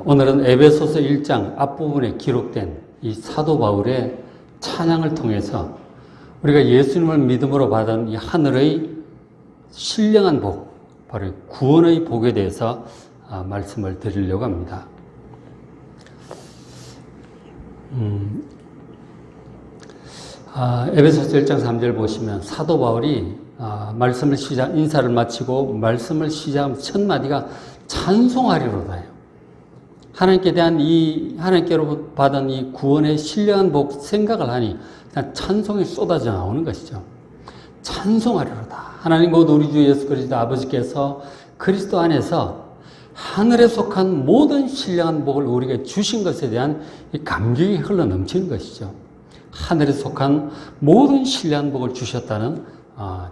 오늘은 에베소서 1장 앞부분에 기록된 이 사도 바울의 찬양을 통해서 우리가 예수님을 믿음으로 받은 이 하늘의 신령한 복, 바로 구원의 복에 대해서 말씀을 드리려고 합니다. 에베소서 1장 3절 보시면 사도 바울이 인사를 마치고 말씀을 시작하면 첫 마디가 찬송하리로다요. 하나님께로 받은 이 구원의 신령한 복 생각을 하니 그냥 찬송이 쏟아져 나오는 것이죠. 찬송하리로다. 하나님 곧 우리 주 예수 그리스도 아버지께서 그리스도 안에서 하늘에 속한 모든 신령한 복을 우리에게 주신 것에 대한 이 감격이 흘러 넘치는 것이죠. 하늘에 속한 모든 신령한 복을 주셨다는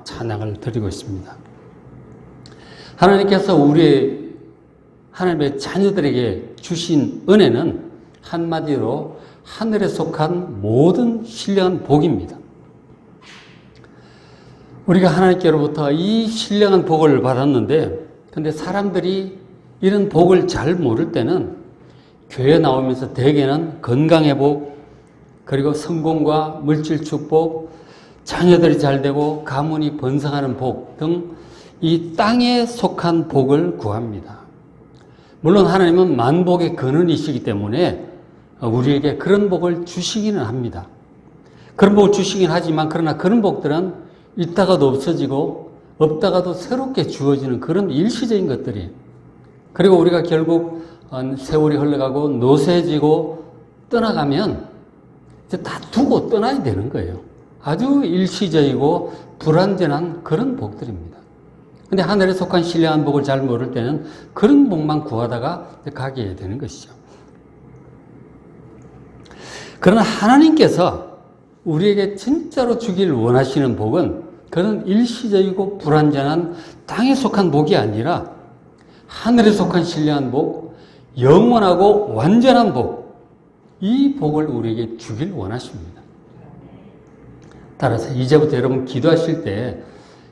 찬양을 드리고 있습니다. 하나님께서 하나님의 자녀들에게 주신 은혜는 한마디로 하늘에 속한 모든 신령한 복입니다. 우리가 하나님께로부터 이 신령한 복을 받았는데, 근데 사람들이 이런 복을 잘 모를 때는 교회 나오면서 대개는 건강의 복, 그리고 성공과 물질 축복, 자녀들이 잘 되고 가문이 번성하는 복 등 이 땅에 속한 복을 구합니다. 물론 하나님은 만복의 근원이시기 때문에 우리에게 그런 복을 주시기는 합니다. 그런 복을 주시긴 하지만 그러나 그런 복들은 있다가도 없어지고 없다가도 새롭게 주어지는 그런 일시적인 것들이에요. 그리고 우리가 결국 세월이 흘러가고 노쇠해지고 떠나가면 이제 다 두고 떠나야 되는 거예요. 아주 일시적이고 불완전한 그런 복들입니다. 근데 하늘에 속한 신령한 복을 잘 모를 때는 그런 복만 구하다가 가게 되는 것이죠. 그러나 하나님께서 우리에게 진짜로 주기를 원하시는 복은 그런 일시적이고 불완전한 땅에 속한 복이 아니라 하늘에 속한 신령한 복, 영원하고 완전한 복, 이 복을 우리에게 주기를 원하십니다. 따라서 이제부터 여러분 기도하실 때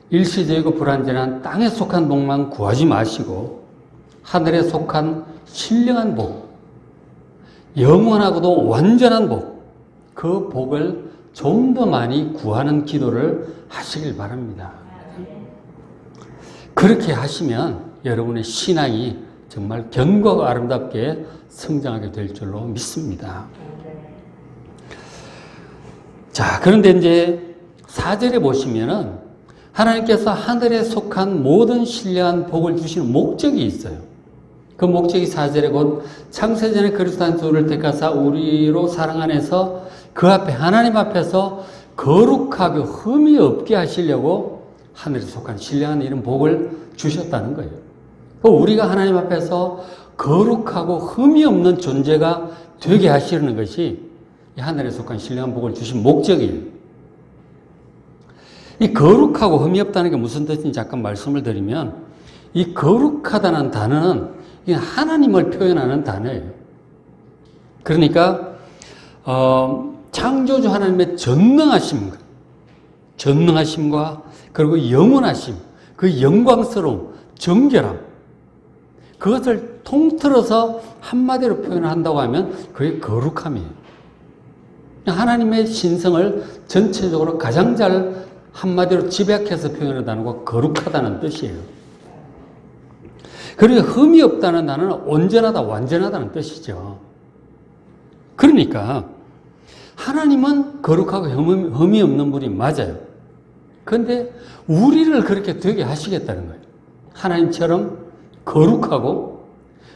일시적이고 불완전한 땅에 속한 복만 구하지 마시고 하늘에 속한 신령한 복, 영원하고도 완전한 복, 그 복을 좀 더 많이 구하는 기도를 하시길 바랍니다. 그렇게 하시면 여러분의 신앙이 정말 견고하고 아름답게 성장하게 될 줄로 믿습니다. 자, 그런데 이제 4절에 보시면은 하나님께서 하늘에 속한 모든 신령한 복을 주시는 목적이 있어요. 그 목적이 4절에 곧 창세전에 그리스도 한 주를 택하사 우리로 사랑 안에서 그 앞에 하나님 앞에서 거룩하고 흠이 없게 하시려고 하늘에 속한 신령한 이런 복을 주셨다는 거예요. 우리가 하나님 앞에서 거룩하고 흠이 없는 존재가 되게 하시려는 것이 하늘에 속한 신령한 복을 주신 목적이에요. 이 거룩하고 흠이 없다는 게 무슨 뜻인지 잠깐 말씀을 드리면, 이 거룩하다는 단어는 하나님을 표현하는 단어예요. 그러니까 창조주 하나님의 전능하심과 그리고 영원하심, 그 영광스러움, 정결함, 그것을 통틀어서 한마디로 표현한다고 하면 그게 거룩함이에요. 하나님의 신성을 전체적으로 가장 잘 한마디로 집약해서 표현한다는 거 거룩하다는 뜻이에요. 그리고 흠이 없다는 단어는 온전하다, 완전하다는 뜻이죠. 그러니까 하나님은 거룩하고 흠이 없는 분이 맞아요. 그런데 우리를 그렇게 되게 하시겠다는 거예요. 하나님처럼 거룩하고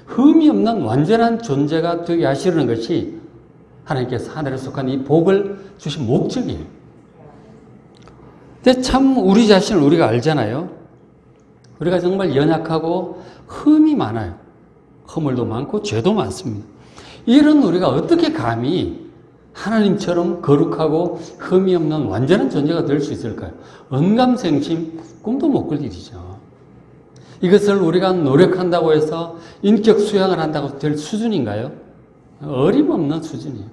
흠이 없는 완전한 존재가 되게 하시려는 것이 하나님께서 하늘에 속한 이 복을 주신 목적이에요. 근데 참 우리 자신을 우리가 알잖아요. 우리가 정말 연약하고 흠이 많아요. 허물도 많고 죄도 많습니다. 이런 우리가 어떻게 감히 하나님처럼 거룩하고 흠이 없는 완전한 존재가 될 수 있을까요? 언감생심, 꿈도 못 꿀 일이죠. 이것을 우리가 노력한다고 해서 인격 수양을 한다고 될 수준인가요? 어림없는 수준이에요.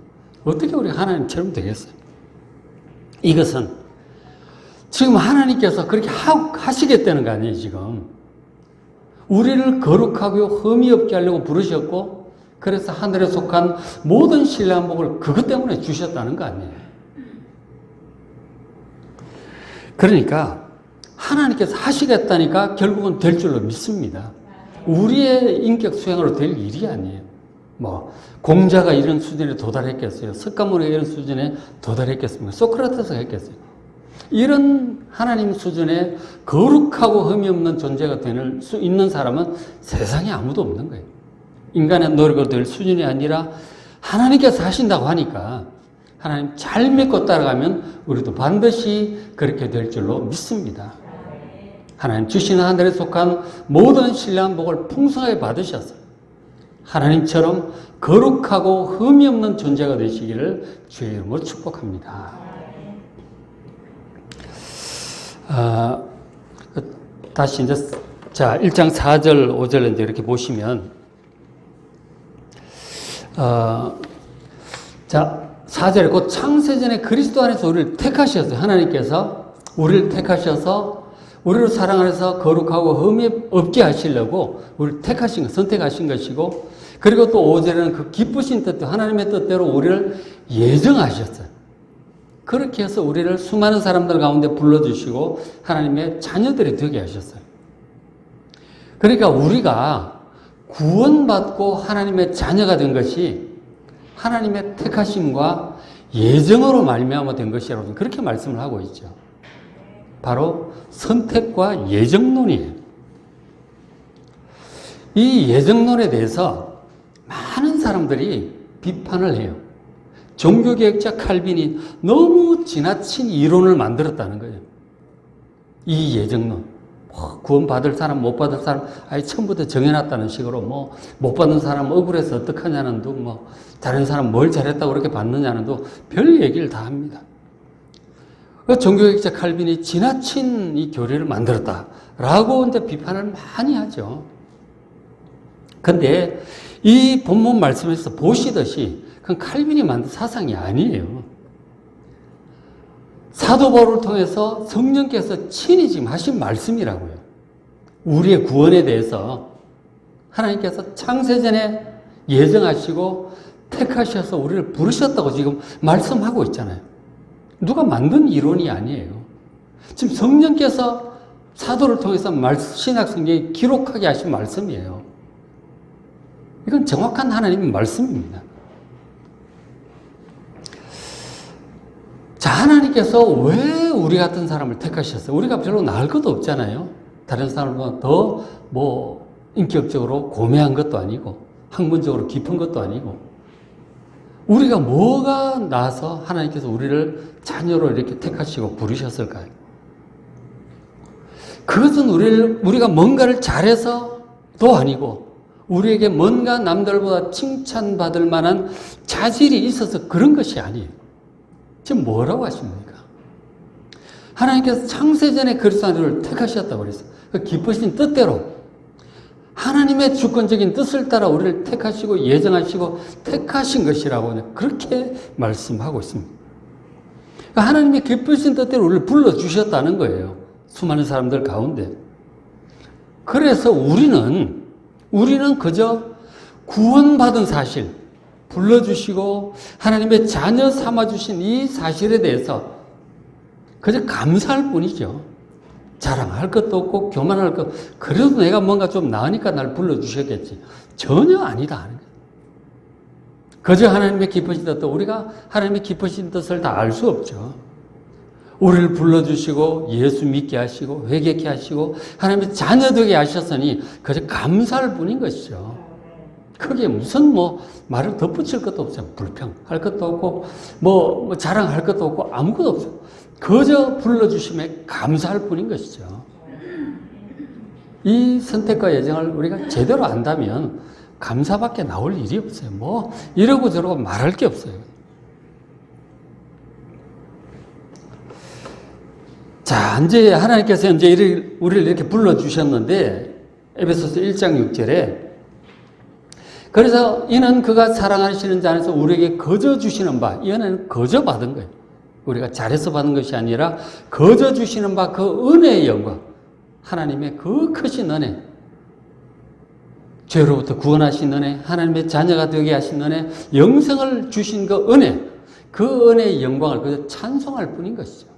어떻게 우리가 하나님처럼 되겠어요? 이것은 지금 하나님께서 그렇게 하시겠다는 거 아니에요, 지금. 우리를 거룩하고 흠이 없게 하려고 부르셨고, 그래서 하늘에 속한 모든 신령한 복을 그것 때문에 주셨다는 거 아니에요. 그러니까 하나님께서 하시겠다니까 결국은 될 줄로 믿습니다. 우리의 인격 수행으로 될 일이 아니에요. 뭐 공자가 이런 수준에 도달했겠어요? 석가모니가 이런 수준에 도달했겠습니까? 소크라테스가 했겠어요? 이런 하나님 수준의 거룩하고 흠이 없는 존재가 될 수 있는 사람은 세상에 아무도 없는 거예요. 인간의 노력으로 될 수준이 아니라 하나님께서 하신다고 하니까 하나님 잘 믿고 따라가면 우리도 반드시 그렇게 될 줄로 믿습니다. 하나님 주시는 하늘에 속한 모든 신령한 복을 풍성하게 받으셔서 하나님처럼 거룩하고 흠이 없는 존재가 되시기를 주의 이름으로 축복합니다. 다시 이제 자 1장 4절 5절 이제 이렇게 보시면 자 4절에 곧 창세전에 그리스도 안에서 우리를 택하셨어요. 하나님께서 우리를 택하셔서 우리를 사랑하셔서 거룩하고 흠이 없게 하시려고 우리를 택하신 것, 선택하신 것이고, 그리고 또 5절에는 그 기쁘신 뜻대로 하나님의 뜻대로 우리를 예정하셨어요. 그렇게 해서 우리를 수많은 사람들 가운데 불러주시고 하나님의 자녀들이 되게 하셨어요. 그러니까 우리가 구원받고 하나님의 자녀가 된 것이 하나님의 택하심과 예정으로 말미암아 된 것이라고 그렇게 말씀을 하고 있죠. 바로 선택과 예정론이에요. 이 예정론에 대해서 많은 사람들이 비판을 해요. 종교개혁자 칼빈이 너무 지나친 이론을 만들었다는 거예요. 이 예정론. 구원받을 사람, 못 받을 사람, 아예 처음부터 정해놨다는 식으로 못 받는 사람 억울해서 어떡하냐는 둥, 다른 사람 뭘 잘했다고 그렇게 받느냐는 둥, 별 얘기를 다 합니다. 종교개혁자 칼빈이 지나친 이 교리를 만들었다라고 이제 비판을 많이 하죠. 근데 이 본문 말씀에서 보시듯이 그건 칼빈이 만든 사상이 아니에요. 사도 바울을 통해서 성령께서 친히 지금 하신 말씀이라고요. 우리의 구원에 대해서 하나님께서 창세전에 예정하시고 택하셔서 우리를 부르셨다고 지금 말씀하고 있잖아요. 누가 만든 이론이 아니에요. 지금 성령께서 사도를 통해서 신약 성경에 기록하게 하신 말씀이에요. 이건 정확한 하나님의 말씀입니다. 자, 하나님께서 왜 우리 같은 사람을 택하셨어요? 우리가 별로 나을 것도 없잖아요. 다른 사람보다 더 인격적으로 고매한 것도 아니고 학문적으로 깊은 것도 아니고 우리가 뭐가 나서 하나님께서 우리를 자녀로 이렇게 택하시고 부르셨을까요? 그것은 우리가 뭔가를 잘해서도 아니고 우리에게 뭔가 남들보다 칭찬받을 만한 자질이 있어서 그런 것이 아니에요. 지금 뭐라고 하십니까? 하나님께서 창세전에 그리스도 안에를 택하셨다고 그랬어요. 그 기쁘신 뜻대로 하나님의 주권적인 뜻을 따라 우리를 택하시고 예정하시고 택하신 것이라고 그렇게 말씀하고 있습니다. 그러니까 하나님의 기쁘신 뜻대로 우리를 불러주셨다는 거예요. 수많은 사람들 가운데. 그래서 우리는 그저 구원받은 사실, 불러주시고 하나님의 자녀 삼아주신 이 사실에 대해서 그저 감사할 뿐이죠. 자랑할 것도 없고 교만할 것, 그래도 내가 뭔가 좀 나으니까 날 불러주셨겠지. 전혀 아니다. 그저 하나님의 기쁘신 뜻도 우리가 하나님의 기쁘신 뜻을 다 알 수 없죠. 우리를 불러주시고 예수 믿게 하시고 회개케 하시고 하나님의 자녀 되게 하셨으니 그저 감사할 뿐인 것이죠. 크게 무슨 말을 덧붙일 것도 없어요. 불평할 것도 없고 자랑할 것도 없고 아무것도 없어요. 그저 불러주심에 감사할 뿐인 것이죠. 이 선택과 예정을 우리가 제대로 안다면 감사밖에 나올 일이 없어요. 이러고 저러고 말할 게 없어요. 자, 이제 하나님께서 이제 우리를 이렇게 불러주셨는데, 에베소서 1장 6절에, 그래서 이는 그가 사랑하시는 자 안에서 우리에게 거저 주시는 바, 이 은혜는 거저 받은 거예요. 우리가 잘해서 받은 것이 아니라 거저 주시는 바 그 은혜의 영광, 하나님의 그 크신 은혜, 죄로부터 구원하신 은혜, 하나님의 자녀가 되게 하신 은혜, 영생을 주신 그 은혜, 그 은혜의 영광을 그저 찬송할 뿐인 것이죠.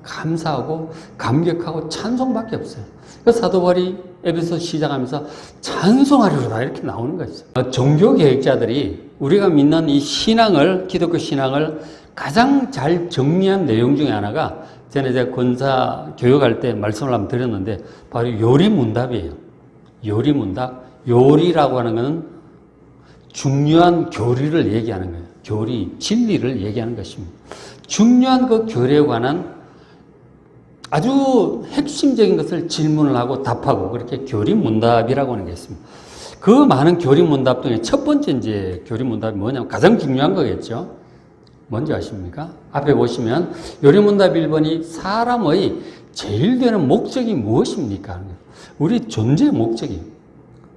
감사하고 감격하고 찬송밖에 없어요. 그 사도 바울이 에베소 시작하면서 찬송하리로다 이렇게 나오는 것이죠. 종교 개혁자들이 우리가 믿는 이 신앙을, 기독교 신앙을 가장 잘 정리한 내용 중에 하나가, 전에 제가 권사 교육할 때 말씀을 한번 드렸는데 바로 요리문답이에요. 요리문답. 요리라고 하는 것은 중요한 교리를 얘기하는 거예요. 교리, 진리를 얘기하는 것입니다. 중요한 그 교리에 관한 아주 핵심적인 것을 질문을 하고 답하고, 그렇게 교리문답이라고 하는 게 있습니다. 그 많은 교리문답 중에 첫 번째 이제 교리문답이 뭐냐면 가장 중요한 거겠죠. 뭔지 아십니까? 앞에 보시면 요리문답 1번이 사람의 제일 되는 목적이 무엇입니까? 우리 존재의 목적이.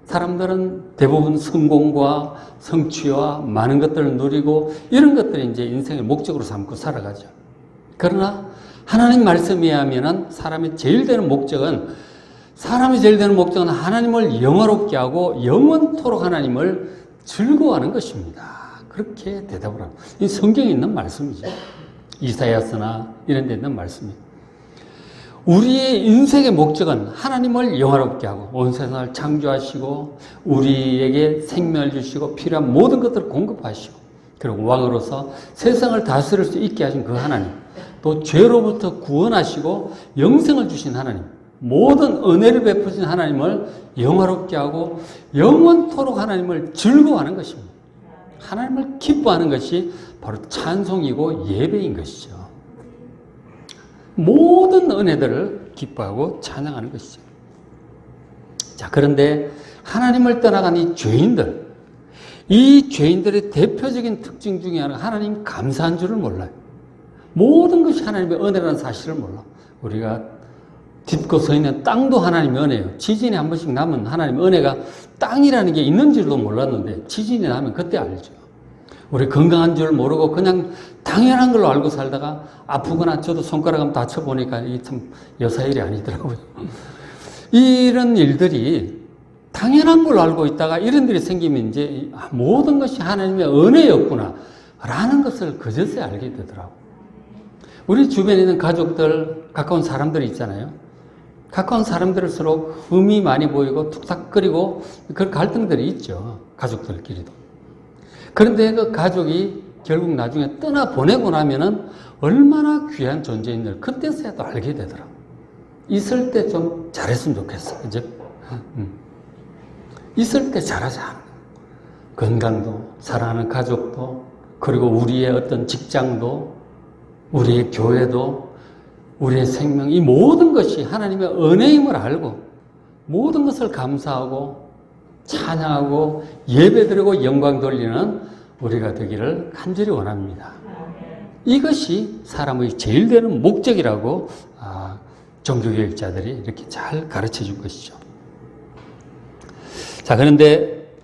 사람들은 대부분 성공과 성취와 많은 것들을 누리고 이런 것들이 이제 인생의 목적으로 삼고 살아가죠. 그러나 하나님 말씀에 의하면 사람의 제일 되는 목적은, 사람이 제일 되는 목적은 하나님을 영화롭게 하고 영원토록 하나님을 즐거워하는 것입니다. 그렇게 대답을 합니다. 이 성경에 있는 말씀이죠. 이사야서나 이런 데 있는 말씀이에요. 우리의 인생의 목적은 하나님을 영화롭게 하고 온 세상을 창조하시고 우리에게 생명을 주시고 필요한 모든 것들을 공급하시고, 그리고 왕으로서 세상을 다스릴 수 있게 하신 그 하나님, 또 죄로부터 구원하시고 영생을 주신 하나님, 모든 은혜를 베푸신 하나님을 영화롭게 하고 영원토록 하나님을 즐거워하는 것입니다. 하나님을 기뻐하는 것이 바로 찬송이고 예배인 것이죠. 모든 은혜들을 기뻐하고 찬양하는 것이죠. 자, 그런데 하나님을 떠나간 이 죄인들, 이 죄인들의 대표적인 특징 중에 하나가 하나님 감사한 줄을 몰라요. 모든 것이 하나님의 은혜라는 사실을 몰라. 우리가 딛고 서 있는 땅도 하나님의 은혜예요. 지진이 한 번씩 나면 하나님의 은혜가 땅이라는 게 있는지도 몰랐는데 지진이 나면 그때 알죠. 우리 건강한 줄 모르고 그냥 당연한 걸로 알고 살다가 아프거나 저도 손가락 한번 다쳐보니까 이게 참 여사일이 아니더라고요. 이런 일들이 당연한 걸로 알고 있다가 이런 일이 생기면 이제 모든 것이 하나님의 은혜였구나 라는 것을 그제서야 알게 되더라고요. 우리 주변에 있는 가족들, 가까운 사람들이 있잖아요. 가까운 사람들일수록 흠이 많이 보이고 툭탁거리고 그런 갈등들이 있죠. 가족들끼리도. 그런데 그 가족이 결국 나중에 떠나보내고 나면은 얼마나 귀한 존재인지 그때서야 또 알게 되더라고요. 있을 때 좀 잘했으면 좋겠어. 그죠? 있을 때 잘하자. 건강도, 사랑하는 가족도, 그리고 우리의 어떤 직장도, 우리의 교회도, 우리의 생명, 이 모든 것이 하나님의 은혜임을 알고 모든 것을 감사하고 찬양하고 예배드리고 영광 돌리는 우리가 되기를 간절히 원합니다. 이것이 사람의 제일 되는 목적이라고 종교개혁자들이 이렇게 잘 가르쳐 준 것이죠. 자, 그런데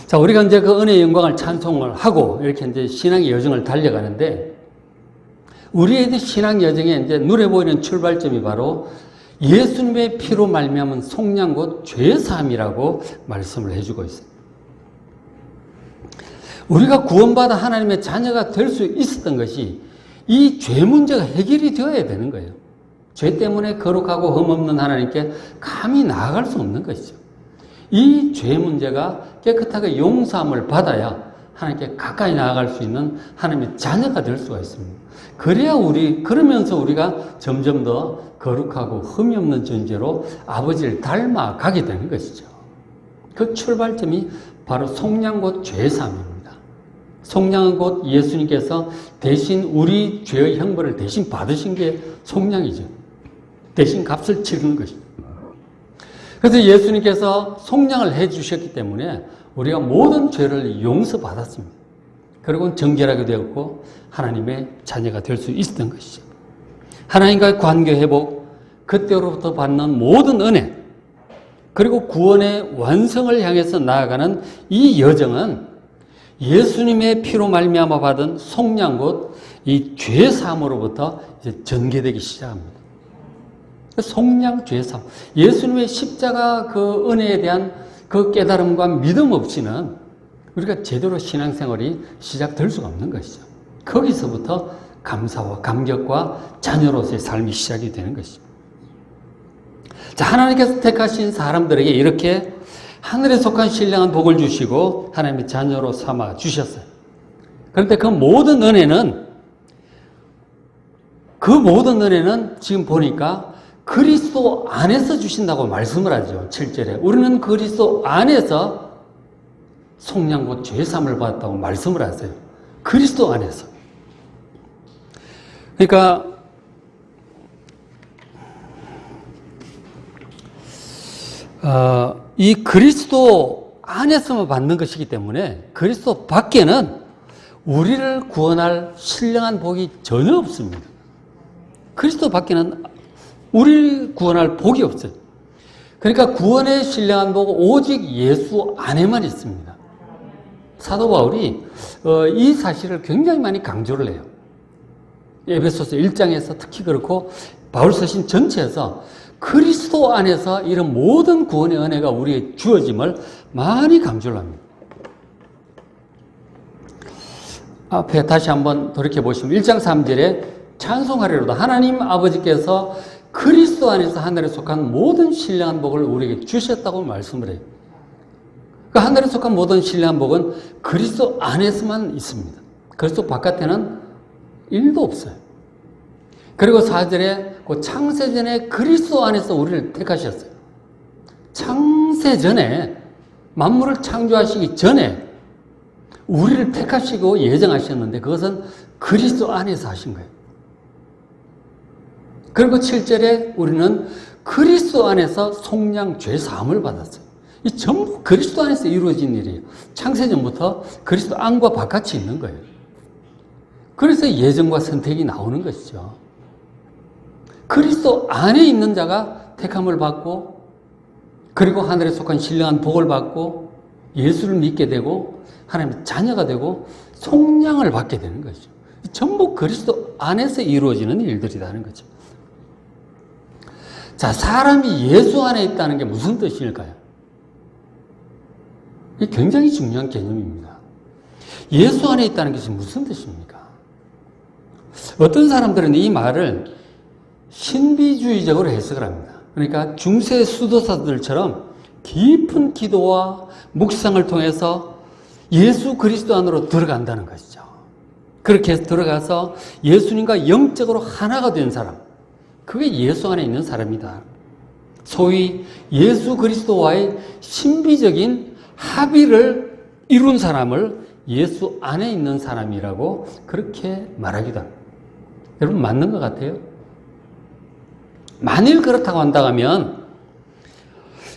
자, 우리가 이제 그 은혜의 영광을 찬송을 하고 이렇게 이제 신앙의 여정을 달려가는데, 우리의 신앙 여정에 이제 눈에 보이는 출발점이 바로 예수님의 피로 말미암은 속량 곧 죄사함이라고 말씀을 해주고 있습니다. 우리가 구원받아 하나님의 자녀가 될 수 있었던 것이 이 죄 문제가 해결이 되어야 되는 거예요. 죄 때문에 거룩하고 흠없는 하나님께 감히 나아갈 수 없는 것이죠. 이 죄 문제가 깨끗하게 용서함을 받아야 하나님께 가까이 나아갈 수 있는 하나님의 자녀가 될 수가 있습니다. 그러면서 우리가 점점 더 거룩하고 흠이 없는 존재로 아버지를 닮아가게 되는 것이죠. 그 출발점이 바로 속량 곧 죄사함입니다. 속량은 곧 예수님께서 대신 우리 죄의 형벌을 대신 받으신 게 속량이죠. 대신 값을 치르는 것입니다. 그래서 예수님께서 속량을 해 주셨기 때문에 우리가 모든 죄를 용서받았습니다. 그리고 정결하게 되었고 하나님의 자녀가 될 수 있었던 것이죠. 하나님과의 관계 회복, 그때로부터 받는 모든 은혜, 그리고 구원의 완성을 향해서 나아가는 이 여정은 예수님의 피로 말미암아 받은 속량 곧 이 죄 사함으로부터 이제 전개되기 시작합니다. 속량 죄사함. 예수님의 십자가 그 은혜에 대한 그 깨달음과 믿음 없이는 우리가 제대로 신앙생활이 시작될 수가 없는 것이죠. 거기서부터 감사와 감격과 자녀로서의 삶이 시작이 되는 것이죠. 자, 하나님께서 택하신 사람들에게 이렇게 하늘에 속한 신령한 복을 주시고 하나님의 자녀로 삼아 주셨어요. 그런데 그 모든 은혜는 지금 보니까 그리스도 안에서 주신다고 말씀을 하죠. 7절에. 우리는 그리스도 안에서 속량 곧 죄사함을 받았다고 말씀을 하세요. 그리스도 안에서. 그러니까 이 그리스도 안에서만 받는 것이기 때문에 그리스도 밖에는 우리를 구원할 신령한 복이 전혀 없습니다. 그리스도 밖에는 우리를 구원할 복이 없어요. 그러니까 구원의 신령한 복은 오직 예수 안에만 있습니다. 사도 바울이 이 사실을 굉장히 많이 강조를 해요. 에베소서 1장에서 특히 그렇고 바울 서신 전체에서 그리스도 안에서 이런 모든 구원의 은혜가 우리에게 주어짐을 많이 강조를 합니다. 앞에 다시 한번 돌이켜보시면 1장 3절에 찬송하리로다. 하나님 아버지께서 그리스도 안에서 하늘에 속한 모든 신령한 복을 우리에게 주셨다고 말씀을 해요. 그 하늘에 속한 모든 신령한 복은 그리스도 안에서만 있습니다. 그리스도 바깥에는 일도 없어요. 그리고 4절에 그 창세전에 그리스도 안에서 우리를 택하셨어요. 창세전에 만물을 창조하시기 전에 우리를 택하시고 예정하셨는데 그것은 그리스도 안에서 하신 거예요. 그리고 7절에 우리는 그리스도 안에서 속량 죄 사함을 받았어요. 이 전부 그리스도 안에서 이루어진 일이에요. 창세전부터 그리스도 안과 바깥이 있는 거예요. 그래서 예정과 선택이 나오는 것이죠. 그리스도 안에 있는 자가 택함을 받고 그리고 하늘에 속한 신령한 복을 받고 예수를 믿게 되고 하나님의 자녀가 되고 속량을 받게 되는 것이죠. 전부 그리스도 안에서 이루어지는 일들이라는 거죠. 자, 사람이 예수 안에 있다는 게 무슨 뜻일까요? 이게 굉장히 중요한 개념입니다. 예수 안에 있다는 것이 무슨 뜻입니까? 어떤 사람들은 이 말을 신비주의적으로 해석을 합니다. 그러니까 중세 수도사들처럼 깊은 기도와 묵상을 통해서 예수 그리스도 안으로 들어간다는 것이죠. 그렇게 해서 들어가서 예수님과 영적으로 하나가 된 사람, 그게 예수 안에 있는 사람이다. 소위 예수 그리스도와의 신비적인 합의를 이룬 사람을 예수 안에 있는 사람이라고 그렇게 말하기도 합니다. 여러분 맞는 것 같아요? 만일 그렇다고 한다면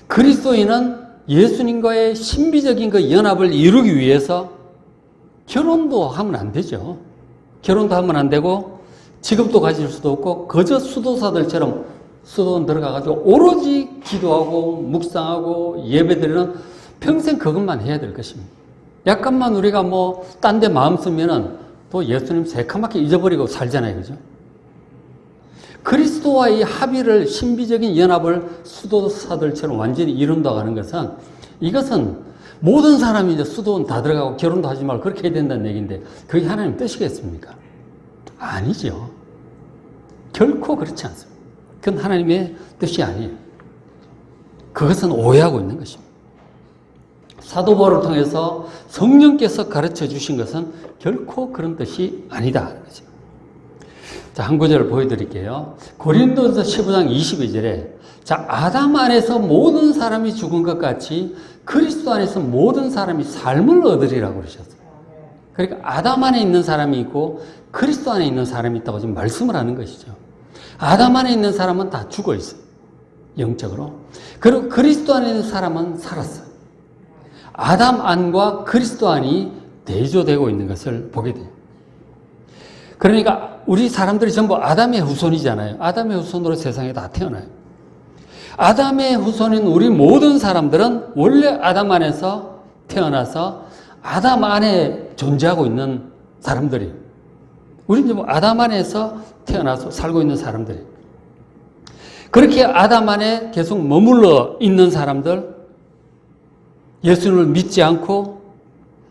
그리스도인은 예수님과의 신비적인 그 연합을 이루기 위해서 결혼도 하면 안 되죠. 결혼도 하면 안 되고 직업도 가질 수도 없고 그저 수도사들처럼 수도원 들어가가지고 오로지 기도하고 묵상하고 예배드리는 평생 그것만 해야 될 것입니다. 약간만 우리가 뭐 딴 데 마음 쓰면은 또 예수님 새카맣게 잊어버리고 살잖아요. 그죠? 그리스도와의 합의를 신비적인 연합을 수도사들처럼 완전히 이룬다고 하는 것은 이것은 모든 사람이 이제 수도원 다 들어가고 결혼도 하지 말고 그렇게 해야 된다는 얘기인데 그게 하나님 뜻이겠습니까? 아니죠. 결코 그렇지 않습니다. 그건 하나님의 뜻이 아니에요. 그것은 오해하고 있는 것입니다. 사도 바울을 통해서 성령께서 가르쳐 주신 것은 결코 그런 뜻이 아니다. 자, 한 구절을 보여드릴게요. 고린도서 15장 22절에 자, 아담 안에서 모든 사람이 죽은 것 같이 그리스도 안에서 모든 사람이 삶을 얻으리라고 그러셨어요. 그러니까 아담 안에 있는 사람이 있고 그리스도 안에 있는 사람이 있다고 지금 말씀을 하는 것이죠. 아담 안에 있는 사람은 다 죽어 있어요. 영적으로. 그리고 그리스도 안에 있는 사람은 살았어요. 아담 안과 그리스도 안이 대조되고 있는 것을 보게 돼요. 그러니까 우리 사람들이 전부 아담의 후손이잖아요. 아담의 후손으로 세상에 다 태어나요. 아담의 후손인 우리 모든 사람들은 원래 아담 안에서 태어나서 아담 안에 존재하고 있는 사람들이에요. 우리는 뭐 아담 안에서 태어나서 살고 있는 사람들이에요. 그렇게 아담 안에 계속 머물러 있는 사람들, 예수님을 믿지 않고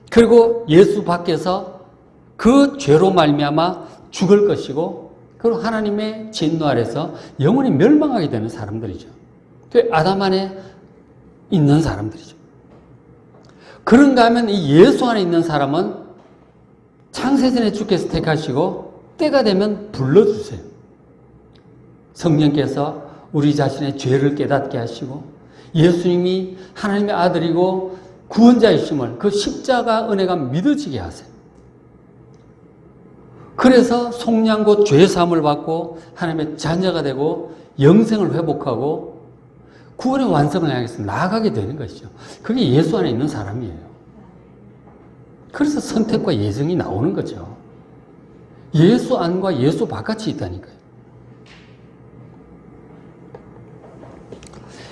그리고 예수 밖에서 그 죄로 말미암아 죽을 것이고 그리고 하나님의 진노 아래서 영원히 멸망하게 되는 사람들이죠. 그 아담 안에 있는 사람들이죠. 그런가 하면 이 예수 안에 있는 사람은 창세전에 주께서 택하시고 때가 되면 불러주세요. 성령께서 우리 자신의 죄를 깨닫게 하시고 예수님이 하나님의 아들이고 구원자이심을 그 십자가 은혜가 믿어지게 하세요. 그래서 속량고 죄사함을 받고 하나님의 자녀가 되고 영생을 회복하고 구원의 완성을 향해서 나아가게 되는 것이죠. 그게 예수 안에 있는 사람이에요. 그래서 선택과 예정이 나오는 거죠. 예수 안과 예수 바깥이 있다니까요.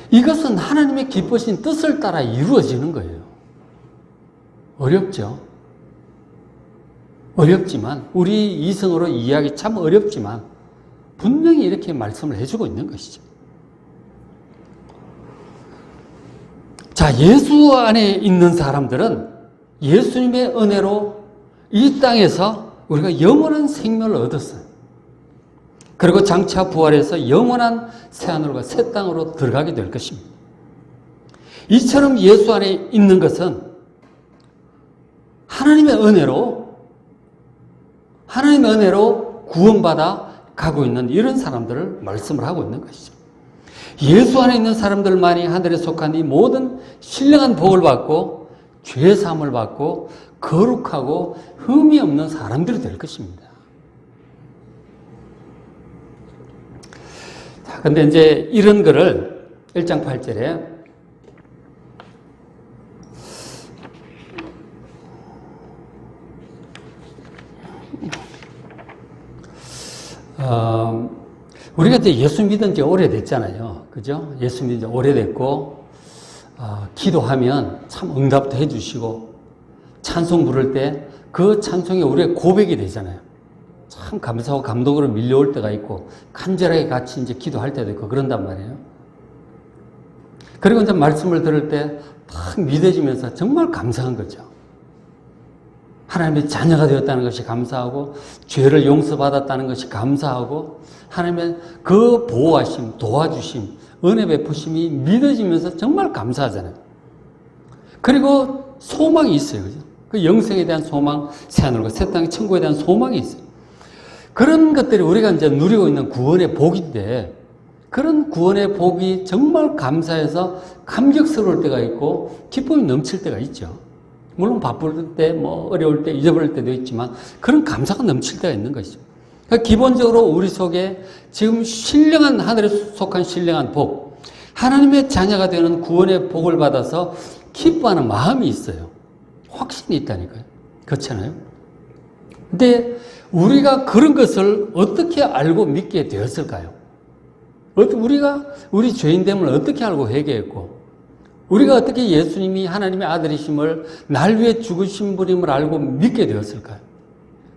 이것은 하나님의 기쁘신 뜻을 따라 이루어지는 거예요. 어렵죠? 어렵지만 우리 이성으로 이해하기 참 어렵지만 분명히 이렇게 말씀을 해주고 있는 것이죠. 자, 예수 안에 있는 사람들은 예수님의 은혜로 이 땅에서 우리가 영원한 생명을 얻었어요. 그리고 장차 부활해서 영원한 새하늘과 새 땅으로 들어가게 될 것입니다. 이처럼 예수 안에 있는 것은 하나님의 은혜로 구원받아 가고 있는 이런 사람들을 말씀을 하고 있는 것이죠. 예수 안에 있는 사람들만이 하늘에 속한 이 모든 신령한 복을 받고 죄사함을 받고 거룩하고 흠이 없는 사람들이 될 것입니다. 자, 근데 이제 이런 거를 1장 8절에 우리가 이제 예수 믿은 지 오래됐잖아요. 그죠? 예수 믿은 지 오래됐고, 기도하면 참 응답도 해주시고, 찬송 부를 때 그 찬송이 우리의 고백이 되잖아요. 참 감사하고 감동으로 밀려올 때가 있고, 간절하게 같이 이제 기도할 때도 있고, 그런단 말이에요. 그리고 이제 말씀을 들을 때 딱 믿어지면서 정말 감사한 거죠. 하나님의 자녀가 되었다는 것이 감사하고 죄를 용서받았다는 것이 감사하고 하나님의 그 보호하심, 도와주심, 은혜 베푸심이 믿어지면서 정말 감사하잖아요. 그리고 소망이 있어요. 그죠? 그 영생에 대한 소망, 새하늘과 새 땅의 천국에 대한 소망이 있어요. 그런 것들이 우리가 이제 누리고 있는 구원의 복인데 그런 구원의 복이 정말 감사해서 감격스러울 때가 있고 기쁨이 넘칠 때가 있죠. 물론 바쁠 때, 어려울 때, 잊어버릴 때도 있지만 그런 감사가 넘칠 때가 있는 것이죠. 그러니까 기본적으로 우리 속에 지금 신령한 하늘에 속한 신령한 복, 하나님의 자녀가 되는 구원의 복을 받아서 기뻐하는 마음이 있어요. 확신이 있다니까요. 그렇잖아요. 근데 우리가 그런 것을 어떻게 알고 믿게 되었을까요? 우리가 우리 죄인됨을 어떻게 알고 회개했고 우리가 어떻게 예수님이 하나님의 아들이심을 날 위해 죽으신 분임을 알고 믿게 되었을까요?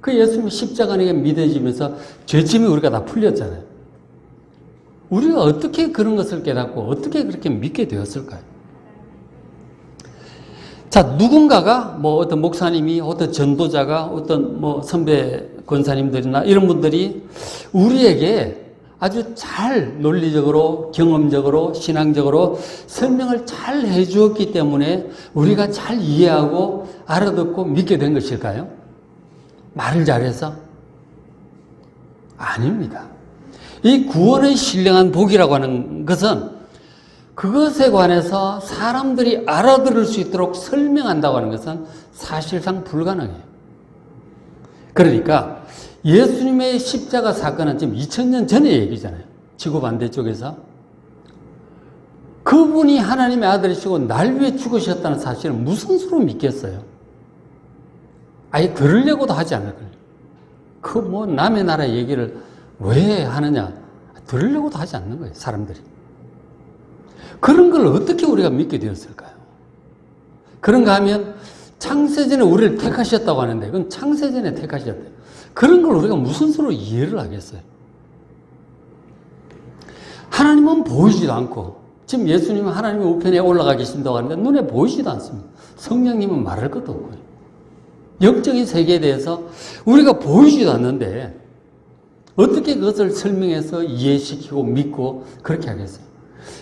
그 예수님이 십자가 안에 믿어지면서 죄짐이 우리가 다 풀렸잖아요. 우리가 어떻게 그런 것을 깨닫고 어떻게 그렇게 믿게 되었을까요? 자, 누군가가 어떤 목사님이 어떤 전도자가 어떤 선배 권사님들이나 이런 분들이 우리에게 아주 잘 논리적으로 경험적으로 신앙적으로 설명을 잘 해주었기 때문에 우리가 잘 이해하고 알아듣고 믿게 된 것일까요? 말을 잘해서? 아닙니다. 이 구원의 신령한 복이라고 하는 것은 그것에 관해서 사람들이 알아들을 수 있도록 설명한다고 하는 것은 사실상 불가능해요. 그러니까 예수님의 십자가 사건은 지금 2000년 전의 얘기잖아요. 지구 반대쪽에서. 그분이 하나님의 아들이시고 날 위해 죽으셨다는 사실을 무슨 수로 믿겠어요? 아예 들으려고도 하지 않을 거예요. 남의 나라 얘기를 왜 하느냐? 들으려고도 하지 않는 거예요, 사람들이. 그런 걸 어떻게 우리가 믿게 되었을까요? 그런가 하면 창세전에 우리를 택하셨다고 하는데 그건 창세전에 택하셨대요. 그런 걸 우리가 무슨 수로 이해를 하겠어요? 하나님은 보이지도 않고, 지금 예수님은 하나님의 우편에 올라가 계신다고 하는데 눈에 보이지도 않습니다. 성령님은 말할 것도 없고요. 영적인 세계에 대해서 우리가 보이지도 않는데 어떻게 그것을 설명해서 이해시키고 믿고 그렇게 하겠어요?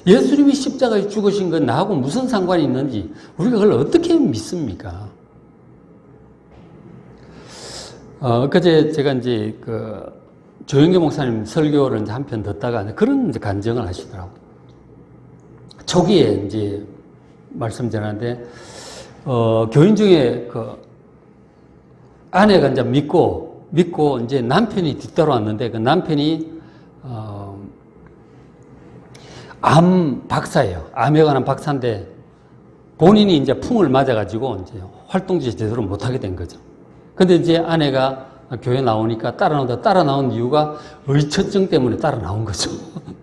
예수님이 십자가에 죽으신 건 나하고 무슨 상관이 있는지 우리가 그걸 어떻게 믿습니까? 그제 제가 이제 조영기 목사님 설교를 이제 한 편 듣다가 그런 이제 간증을 하시더라고요. 초기에 이제 말씀 전하는데, 교인 중에 아내가 이제 믿고 이제 남편이 뒤따라왔는데, 그 남편이, 암 박사예요. 암에 관한 박사인데, 본인이 이제 풍을 맞아가지고 이제 활동지 제대로 못하게 된 거죠. 근데 이제 아내가 교회 나오니까 따라 나온 이유가 의처증 때문에 따라 나온 거죠.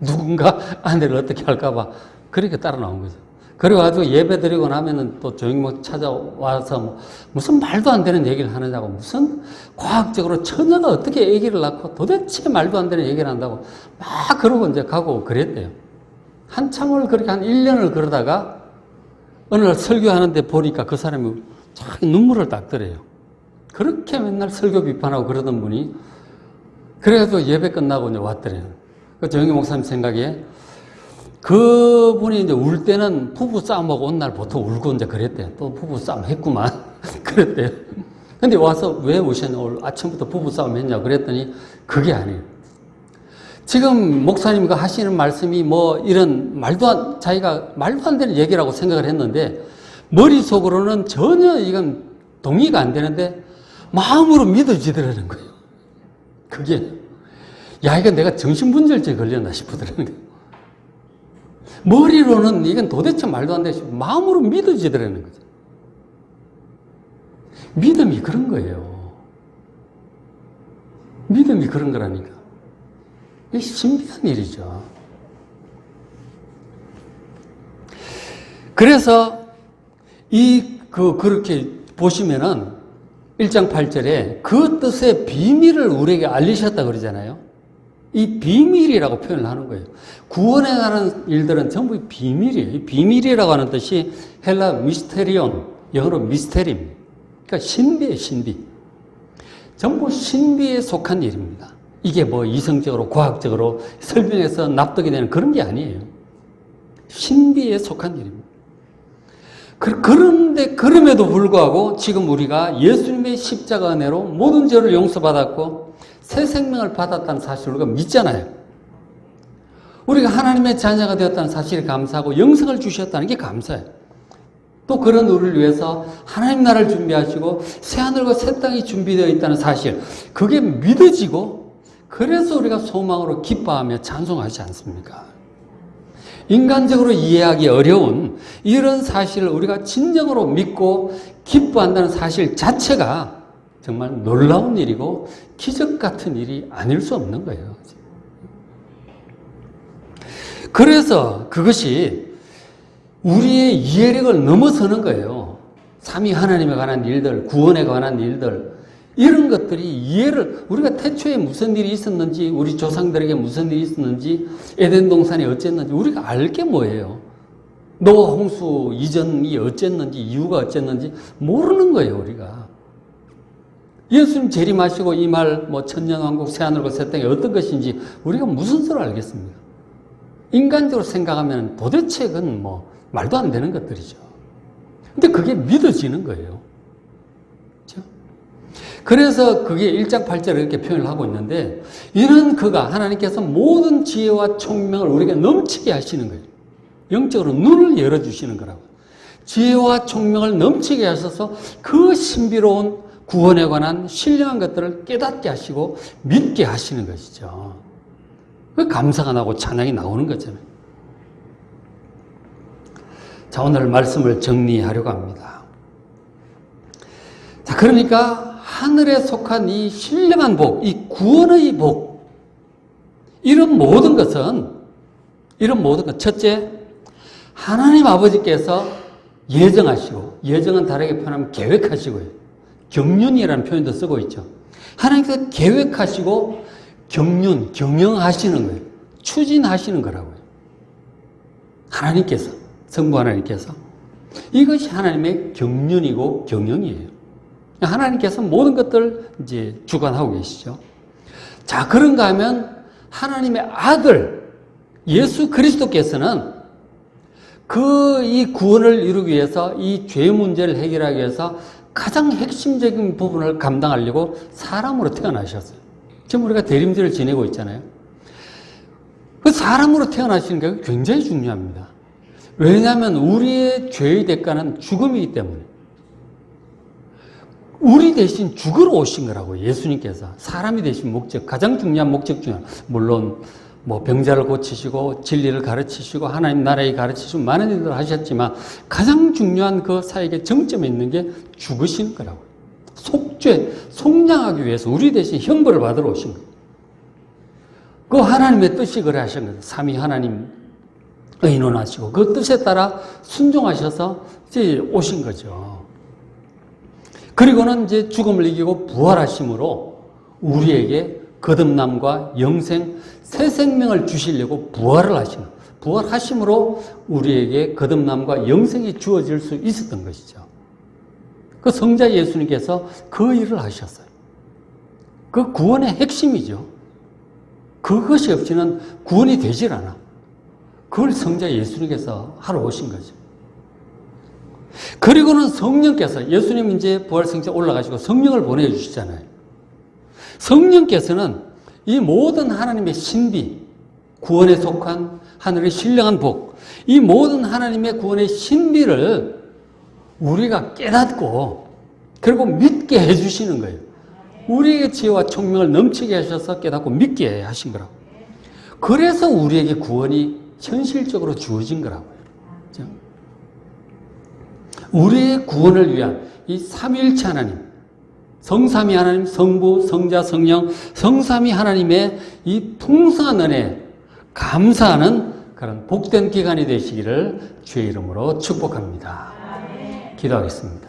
누군가 아내를 어떻게 할까봐 그렇게 따라 나온 거죠. 그래가지고 예배 드리고 나면은 또 조용히 찾아와서 무슨 말도 안 되는 얘기를 하느냐고, 무슨 과학적으로 처녀가 어떻게 아기를 낳고 도대체 말도 안 되는 얘기를 한다고 막 그러고 이제 가고 그랬대요. 한참을 그렇게 한 1년을 그러다가 어느 날 설교하는데 보니까 그 사람이 자기 눈물을 닦더래요. 그렇게 맨날 설교 비판하고 그러던 분이, 그래가지고 예배 끝나고 이제 왔더래요. 그 조영기 목사님 생각에 그분이 이제 울 때는 부부 싸움하고 온 날 보통 울고 이제 그랬대요. 또 부부 싸움 했구만. 그랬대요. 근데 와서 왜 우셨냐? 오늘 아침부터 부부 싸움 했냐고 그랬더니 그게 아니에요. 지금 목사님과 하시는 말씀이 뭐 이런 자기가 말도 안 되는 얘기라고 생각을 했는데 머릿속으로는 전혀 이건 동의가 안 되는데 마음으로 믿어지더라는 거예요. 그게, 야, 이거 내가 정신분절증에 걸렸나 싶더라는 거예요. 머리로는 이건 도대체 말도 안 되고 마음으로 믿어지더라는 거죠. 믿음이 그런 거예요. 믿음이 그런 거라니까. 이게 신비한 일이죠. 그래서 그렇게 보시면은 1장 8절에 그 뜻의 비밀을 우리에게 알리셨다 그러잖아요. 이 비밀이라고 표현을 하는 거예요. 구원에 관한 일들은 전부 비밀이에요. 이 비밀이라고 하는 뜻이 헬라 미스테리온, 영어로 미스테림. 그러니까 신비예요, 신비. 전부 신비에 속한 일입니다. 이게 뭐 이성적으로, 과학적으로 설명해서 납득이 되는 그런 게 아니에요. 신비에 속한 일입니다. 그런데 그럼에도 불구하고 지금 우리가 예수님의 십자가 은혜로 모든 죄를 용서받았고 새 생명을 받았다는 사실을 우리가 믿잖아요. 우리가 하나님의 자녀가 되었다는 사실에 감사하고 영생을 주셨다는 게 감사해요. 또 그런 우리를 위해서 하나님 나라를 준비하시고 새하늘과 새 땅이 준비되어 있다는 사실, 그게 믿어지고 그래서 우리가 소망으로 기뻐하며 찬송하지 않습니까? 인간적으로 이해하기 어려운 이런 사실을 우리가 진정으로 믿고 기뻐한다는 사실 자체가 정말 놀라운 일이고 기적 같은 일이 아닐 수 없는 거예요. 그래서 그것이 우리의 이해력을 넘어서는 거예요. 삼위 하나님에 관한 일들, 구원에 관한 일들, 이런 것들이 이해를, 우리가 태초에 무슨 일이 있었는지, 우리 조상들에게 무슨 일이 있었는지, 에덴 동산이 어쨌는지 우리가 알 게 뭐예요? 노아 홍수 이전이 어쨌는지, 이유가 어쨌는지 모르는 거예요, 우리가. 예수님 재림하시고 이 말 천년왕국 새하늘과 새 땅이 어떤 것인지 우리가 무슨 수로 알겠습니까? 인간적으로 생각하면 도대체 그건 말도 안 되는 것들이죠. 근데 그게 믿어지는 거예요. 그렇죠? 그래서 그게 1장 8절에 이렇게 표현을 하고 있는데, 이는 그가 하나님께서 모든 지혜와 총명을 우리에게 넘치게 하시는 거예요. 영적으로 눈을 열어주시는 거라고. 지혜와 총명을 넘치게 하셔서 그 신비로운 구원에 관한 신령한 것들을 깨닫게 하시고 믿게 하시는 것이죠. 그 감사가 나고 찬양이 나오는 거잖아요. 자, 오늘 말씀을 정리하려고 합니다. 자, 그러니까 하늘에 속한 이 신령한 복, 이 구원의 복, 이런 모든 것은 첫째, 하나님 아버지께서 예정하시고, 예정은 다르게 표현하면 계획하시고요. 경륜이라는 표현도 쓰고 있죠. 하나님께서 계획하시고 경륜하시는 거예요. 추진하시는 거라고요. 하나님께서, 성부 하나님께서. 이것이 하나님의 경륜이고 경영이에요. 하나님께서 모든 것들 이제 주관하고 계시죠. 자, 그런가 하면 하나님의 아들 예수 그리스도께서는 이 구원을 이루기 위해서, 이 죄 문제를 해결하기 위해서 가장 핵심적인 부분을 감당하려고 사람으로 태어나셨어요. 지금 우리가 대림절을 지내고 있잖아요. 그 사람으로 태어나시는 게 굉장히 중요합니다. 왜냐하면 우리의 죄의 대가는 죽음이기 때문에. 우리 대신 죽으러 오신 거라고, 예수님께서. 사람이 되신 목적, 가장 중요한 목적 중에 하나. 물론 병자를 고치시고 진리를 가르치시고 하나님 나라에 가르치시고 많은 일들을 하셨지만 가장 중요한 그 사역의 정점에 있는 게 죽으신 거라고요. 속량하기 위해서 우리 대신 형벌을 받으러 오신 거예요. 그 하나님의 뜻이 그래 하신 거예요. 삼위 하나님 의논하시고 그 뜻에 따라 순종하셔서 이제 오신 거죠. 그리고는 이제 죽음을 이기고 부활하심으로 우리에게 거듭남과 영생, 새 생명을 주시려고 부활을 하시는, 부활하심으로 우리에게 거듭남과 영생이 주어질 수 있었던 것이죠. 그 성자 예수님께서 그 일을 하셨어요. 그 구원의 핵심이죠. 그것이 없이는 구원이 되질 않아. 그걸 성자 예수님께서 하러 오신 거죠. 그리고는 성령께서, 예수님 이제 부활성자 올라가시고 성령을 보내주시잖아요. 성령께서는 이 모든 하나님의 신비, 구원에 속한 하늘의 신령한 복, 이 모든 하나님의 구원의 신비를 우리가 깨닫고 그리고 믿게 해주시는 거예요. 우리에게 지혜와 총명을 넘치게 하셔서 깨닫고 믿게 하신 거라고. 그래서 우리에게 구원이 현실적으로 주어진 거라고요. 그렇죠? 우리의 구원을 위한 이 삼위일체 하나님, 성삼위 하나님, 성부, 성자, 성령, 성삼위 하나님의 이 풍성한 은혜에 감사하는 그런 복된 기간이 되시기를 주의 이름으로 축복합니다. 기도하겠습니다.